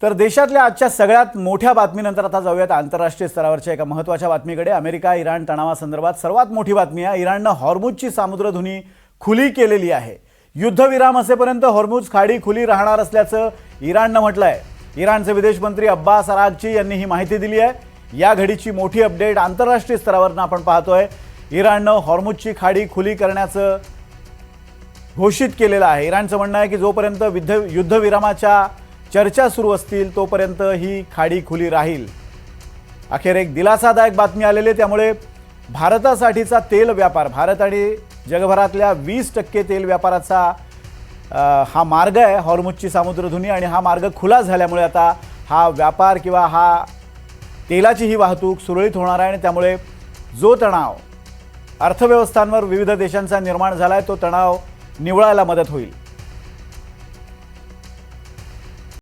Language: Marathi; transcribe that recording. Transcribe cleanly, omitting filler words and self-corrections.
तर देशातल्या आजच्या सगळ्यात मोठ्या बातमीनंतर आता जाऊयात आंतरराष्ट्रीय स्तरावरच्या एका महत्त्वाच्या बातमीकडे। अमेरिका इराण तणावासंदर्भात सर्वात मोठी बातमी आहे। इराणनं हॉर्मुझची सामुद्रधुनी खुली केलेली आहे। युद्धविराम असेपर्यंत हॉर्मुझ खाडी खुली राहणार असल्याचं इराणनं म्हटलंय। इराणचे विदेश मंत्री अब्बास अरागची यांनी ही माहिती दिली आहे। या घडीची मोठी अपडेट आंतरराष्ट्रीय स्तरावरनं आपण पाहतोय। इराणनं हॉर्मुझची खाडी खुली करण्याचं घोषित केलेलं आहे। इराणचं म्हणणं आहे की जोपर्यंत युद्धविरामाच्या चर्चा सुरू असतील तोपर्यंत ही खाडी खुली राहील। अखेर एक दिलासादायक बातमी आलेली आहे, त्यामुळे भारतासाठीचा तेल व्यापार, भारत आणि जगभरातल्या 20% तेल व्यापाराचा हा मार्ग आहे हॉर्मुझची सामुद्रधुनी, आणि हा मार्ग खुला झाल्यामुळे आता हा व्यापार किंवा हा तेलाची ही वाहतूक सुरळीत होणार आहे। आणि त्यामुळे जो तणाव अर्थव्यवस्थांवर विविध देशांचा निर्माण झाला आहे तो तणाव निवळायला मदत होईल।